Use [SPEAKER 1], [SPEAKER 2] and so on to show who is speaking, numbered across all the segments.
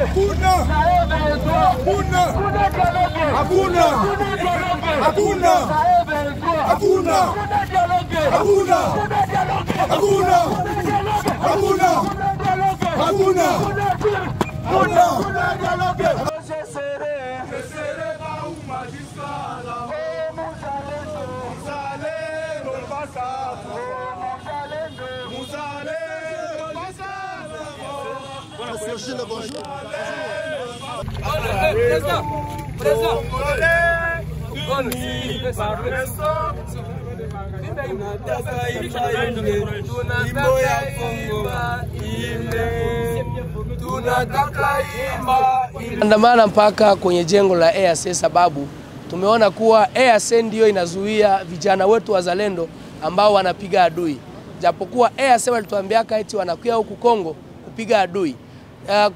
[SPEAKER 1] Hakuna. Hakuna. Hakuna. Hakuna. Hakuna. Hakuna. Hakuna. Hakuna. Hakuna. Hakuna.
[SPEAKER 2] Andamana mpaka kwenye jengo la EAC sababu tumeona kuwa EAC ndio inazuia vijana wetu wazalendo ambao wanapiga adui. Japokuwa EAC walituambiaka eti wanakuja huku Kongo kupiga adui.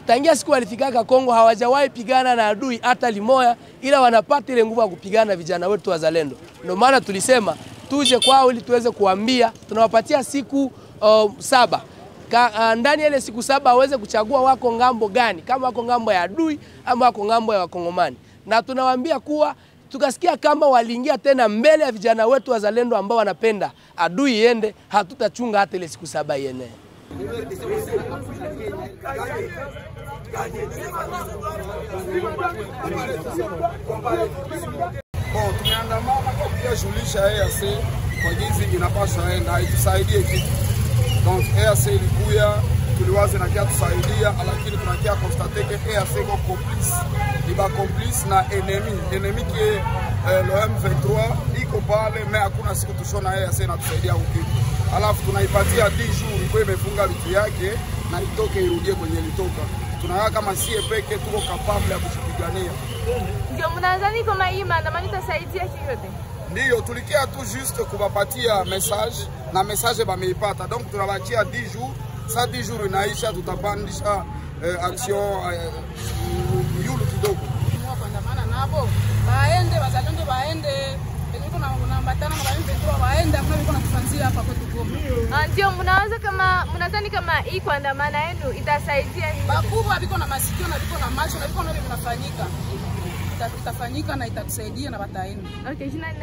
[SPEAKER 2] Tangia siku walifikaka Kongo hawajawahi pigana na adui hata limoya, ila wanapata ile nguvu ya kupigana vijana wetu wazalendo. Ndio maana tulisema tuje kwao ili tuweze kuambia tunawapatia siku 7. Ndani ya ile siku 7 waweze kuchagua wako ngambo gani, kama wako ngambo ya adui ama wako ngambo ya wakongomani. Na tunawaambia kuwa tukasikia kama waliingia tena mbele ya vijana wetu wazalendo ambao wanapenda adui iende, hatutachunga hata ile siku 7 iene.
[SPEAKER 1] Tumeandamana kwa kujulisha EAC kwa jinsi inapaswa enda itusaidie kitu. Donc EAC ilikuya tuliwaze na kia tusaidia, lakini tunakia constate que EAC ko complice. Iba complice na ennemi qui est le M23 iko pale, mais hakuna siku tushona EAC na tusaidia ukitu. Alafu tunaipatia 10 jours kwa imefunga vitu yake na itoke irudie kwenye litoka. Tunaona kama sie peke tuko capable ya kushipigania.
[SPEAKER 3] Ndio mnadhani kama hii maandamano itasaidia kiyote?
[SPEAKER 1] Ndio tulikia tu juste kubapatia message na message bameipata. Donc tunabatia 10 jours, ça 10 jours inaisha tutapandisha action yulu kidogo.
[SPEAKER 4] Kuandamana nabo baende wazalendo baende batana na M23 waenda kama niko nakufanzia hapa kwetu Goma.
[SPEAKER 3] Ndio mnadhani kama hii kuandamana yenu itasaidia nini?
[SPEAKER 4] Bakubwa biko na masikio na biko na macho na biko na vinafanyika. Itafanyika na itatusaidia na bataenda.
[SPEAKER 3] Okay, jina ni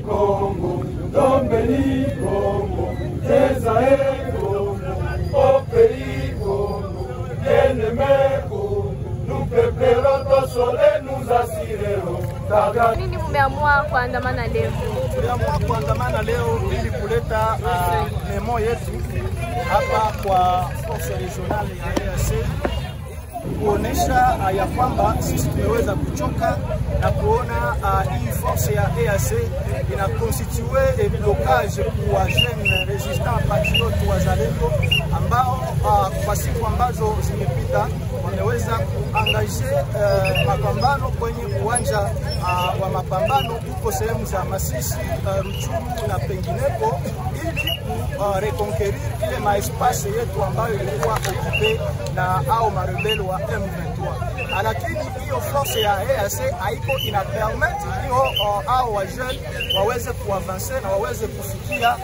[SPEAKER 5] Congo, Dombeni Congo, Tezae Congo, Operi Congo, Yeneme Congo, nous préparons ton soleil, nous assurerons.
[SPEAKER 3] Nini mumeamua kuandamana leo?
[SPEAKER 6] Tuliamua kuandamana leo ili kuleta memo yetu hapa kwa force regionale ya EAC, kuonesha ya kwamba sisi tumeweza kuchoka na kuona hii force ya EAC ina constituer blocage kwa jeune resistant patriote wazalendo ambao kwa siku ambazo zimepita wameweza kuangaje mapambano kwenye uwanja wa mapambano huko sehemu za Masisi, Ruchuru na penginepo ili reconquérir ile maespace yetu ambayo ilikuwa occupé na au marebeli wa M23. Lakini hiyo force ya EAC haiko ina permettre hiyo au wajeni waweze kuavancer na waweze kufikia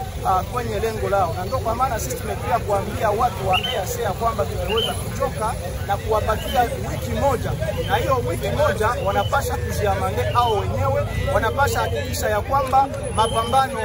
[SPEAKER 6] kwenye lengo lao. Na ndio kwa maana sisi tumekuja kuambia watu wa EAC ya kwamba tumeweza kuchoka na kuwapatia wiki moja, na hiyo wiki moja wanapasha kujiamande au wenyewe wanapasha hakikisha ya kwamba mapambano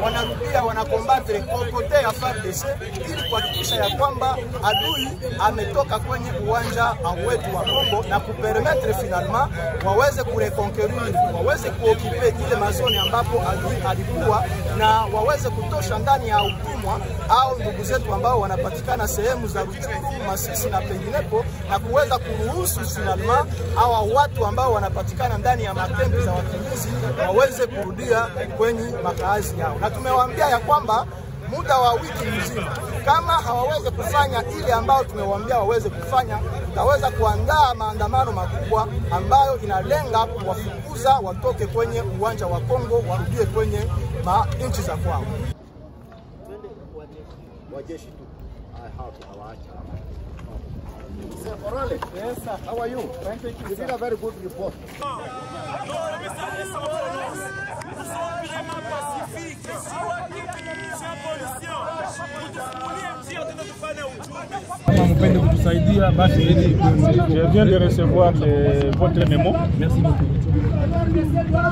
[SPEAKER 6] wanarudia wanakombatre kokote ya FARDC ili kuhakikisha ya kwamba adui ametoka kwenye uwanja wetu wa Kongo na kupermettre finalement waweze kureconquérir, waweze kuokipe ile mazoni ambapo adui alikuwa na waweze kutosha ndani ya utumwa au ndugu zetu ambao wanapatikana sehemu za Ruchuru, Masisi na penginepo, na kuweza kuruhusu finalement hawa watu ambao wanapatikana ndani ya makambi za wakimbizi waweze kurudia kwenye makazi yao. Na tumewaambia ya kwamba muda wa wiki mzima kama hawaweze kufanya ile ambao tumewaambia waweze kufanya, tutaweza kuandaa maandamano makubwa ambayo inalenga kuwafukuza watoke kwenye uwanja wa Kongo warudie kwenye nchi za kwao.
[SPEAKER 7] Wajeshi tu. Sir Orale, yes sir, how are you? Thank you. You did a very good report.
[SPEAKER 8] Pacifique, Je viens de recevoir votre mémo. Merci beaucoup.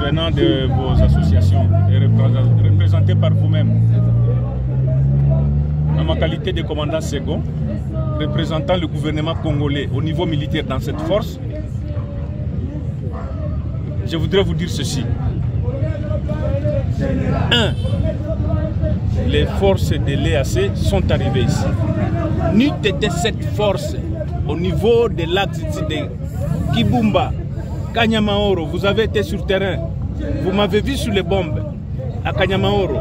[SPEAKER 8] Venant de vos associations et représenté par vous-même. En ma qualité de commandant second, représentant le gouvernement congolais au niveau militaire dans cette force, je voudrais vous dire ceci. 1. Les forces de l'EAC sont arrivées ici. N'eût été cette force au niveau de l'axe de Kibumba, Kanyamaoro, vous avez été sur terrain, vous m'avez vu sur les bombes à Kanyamaoro.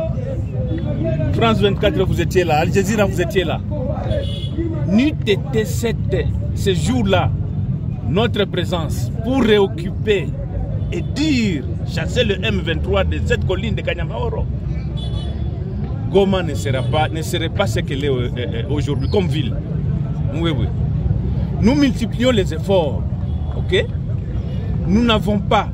[SPEAKER 8] France 24, vous étiez là, Al Jazeera, vous étiez là. N'eût été ce jour-là notre présence pour réoccuper et dire, chasser le M23 de cette colline de Kanyamaoro, Goma ne serait pas ce qu'elle est aujourd'hui comme ville. Oui, oui. Nous multiplions les efforts, ok? Nous n'avons pas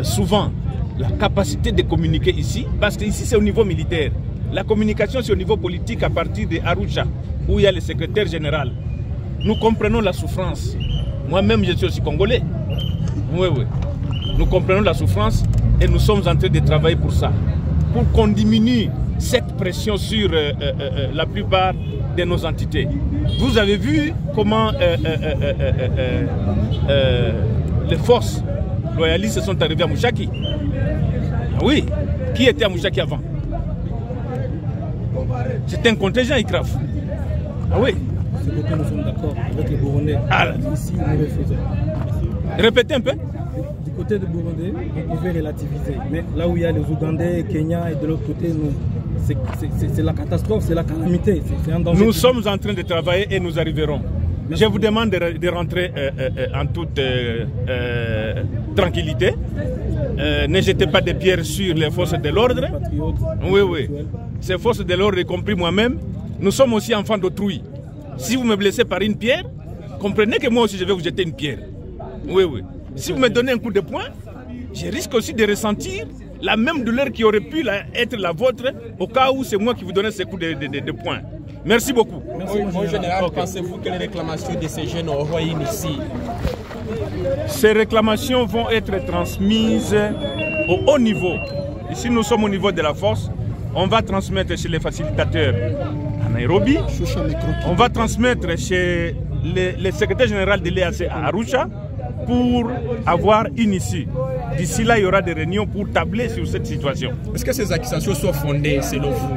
[SPEAKER 8] souvent la capacité de communiquer ici, parce que ici c'est au niveau militaire. La communication c'est au niveau politique à partir de Arusha, où il y a le secrétaire général. Nous comprenons la souffrance. Moi-même je suis aussi congolais. Oui, oui. Nous comprenons la souffrance et nous sommes en train de travailler pour ça. Pour qu'on diminue cette pression sur la plupart de nos entités. Vous avez vu comment les forces loyalistes sont arrivées à Mouchaki. Ah oui, qui était à Mouchaki avant? C'était un contingent ICRAF. Ah oui.
[SPEAKER 9] C'est pourquoi nous sommes d'accord avec les Burundais.
[SPEAKER 8] Ah.
[SPEAKER 9] Ici, nous refusons.
[SPEAKER 8] Répétez un peu.
[SPEAKER 9] Du côté de Burundais, on pouvait relativiser. Mais là où il y a les Ougandais, Kenya et de l'autre côté, c'est la catastrophe, c'est la calamité. C'est un danger.
[SPEAKER 8] Nous sommes en train de travailler et nous arriverons. Je vous demande de rentrer en toute tranquillité. Ne jetez pas des pierres sur les forces de l'ordre. Oui, oui. Ces forces de l'ordre, y compris moi-même, nous sommes aussi enfants d'autrui. Si vous me blessez par une pierre, comprenez que moi aussi je vais vous jeter une pierre. Oui, oui. Si vous me donnez un coup de poing, je risque aussi de ressentir la même douleur qui aurait pu être la vôtre au cas où c'est moi qui vous donnais ce coup de poing. Merci beaucoup.
[SPEAKER 10] Merci, mon général, pensez-vous que les réclamations de ces jeunes auront une ici?
[SPEAKER 8] Ces réclamations vont être transmises au haut niveau. Ici, nous sommes au niveau de la force. On va transmettre chez les facilitateurs à Nairobi. On va transmettre chez le secrétaire général de l'EAC à Arusha pour avoir une issue. D'ici là, il y aura des réunions pour tabler sur cette situation.
[SPEAKER 10] Est-ce que ces accusations sont fondées selon vous?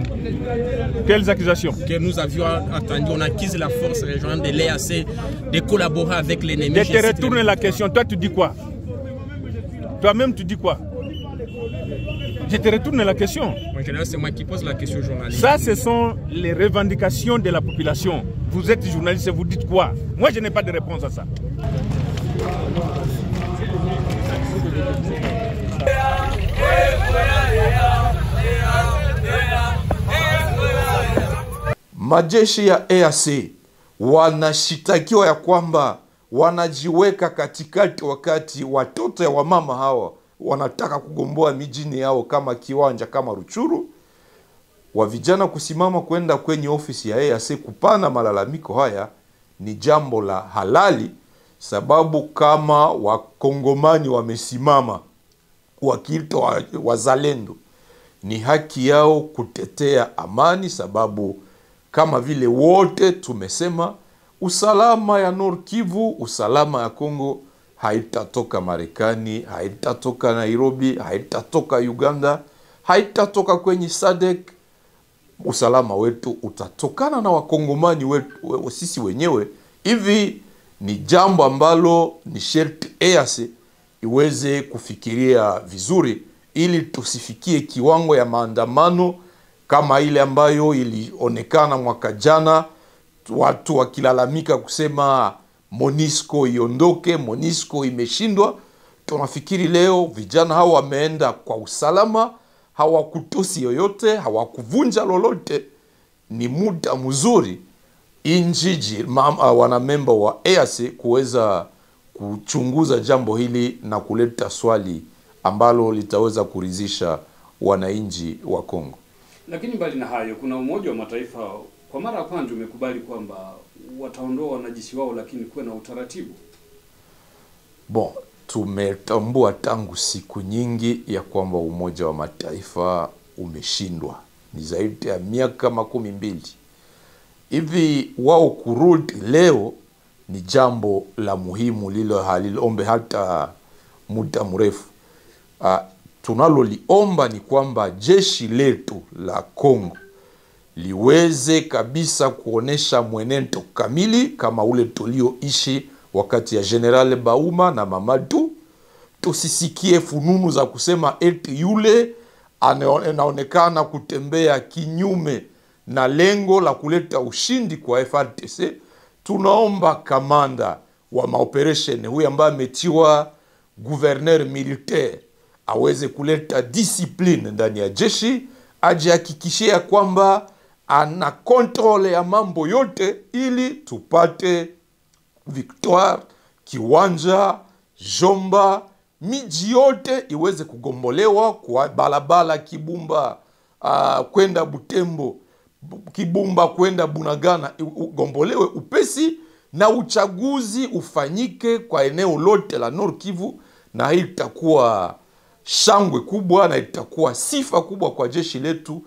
[SPEAKER 8] Quelles accusations?
[SPEAKER 10] Que nous avions entendu, on accuse la force régionale de l'EAC de collaborer avec l'ennemi.
[SPEAKER 8] Je te retourne la question. Toi, tu dis quoi? Toi-même, tu dis quoi? Je te retourne la question.
[SPEAKER 10] En général, c'est moi qui pose la question journaliste.
[SPEAKER 8] Ça, ce sont les revendications de la population. Vous êtes journaliste, vous dites quoi? Moi, je n'ai pas de réponse à ça.
[SPEAKER 11] Majeshi ya EAC wanashitakiwa ya kwamba wanajiweka katikati wakati watoto ya wamama hawa wanataka kugomboa mijini yao kama Kiwanja, kama Ruchuru. Wa vijana kusimama kwenda kwenye ofisi ya EAC kupana malalamiko haya ni jambo la halali, sababu kama wakongomani wamesimama wakiitwa wazalendo, ni haki yao kutetea amani, sababu kama vile wote tumesema usalama ya Nord Kivu, usalama ya Kongo haitatoka Marekani, haitatoka Nairobi, haitatoka Uganda, haitatoka kwenye SADC. Usalama wetu utatokana na wakongomani wetu sisi wenyewe. Hivi ni jambo ambalo ni sherti EAC iweze kufikiria vizuri, ili tusifikie kiwango ya maandamano kama ile ambayo ilionekana mwaka jana, watu wakilalamika kusema MONUSCO iondoke, MONUSCO imeshindwa. Tunafikiri leo vijana hawa wameenda kwa usalama, hawakutusi yoyote, hawakuvunja lolote. Ni muda mzuri injiji wanamemba wa EAC kuweza kuchunguza jambo hili na kuleta swali ambalo litaweza kuridhisha wananchi wa Kongo.
[SPEAKER 12] Lakini mbali na hayo, kuna Umoja wa Mataifa kwa mara ya kwanza umekubali kwamba wataondoa wanajeshi wao, lakini kuwe na utaratibu.
[SPEAKER 11] Bon, tumetambua tangu siku nyingi ya kwamba Umoja wa Mataifa umeshindwa. Ni zaidi ya miaka 12. Hivi wao kurudi leo ni jambo la muhimu lilo halilombe hata muda mrefu. Tunaloliomba ni kwamba jeshi letu la Kongo liweze kabisa kuonesha mwenendo kamili kama ule tulioishi wakati ya General Bauma na Mamadu. Tusisikie fununu za kusema eti yule anaonekana kutembea kinyume na lengo la kuleta ushindi kwa FARDC. Tunaomba kamanda wa maoperation huyu ambaye ametiwa gouverneur militaire aweze kuleta discipline ndani ya jeshi, ajihakikishia kwamba ana control ya mambo yote ili tupate victoire. Kiwanja, Jomba, miji yote iweze kugombolewa, kwa balabala Kibumba kwenda Butembo, Kibumba kwenda Bunagana ugombolewe upesi, na uchaguzi ufanyike kwa eneo lote la Nord Kivu, na hii itakuwa shangwe kubwa na itakuwa sifa kubwa kwa jeshi letu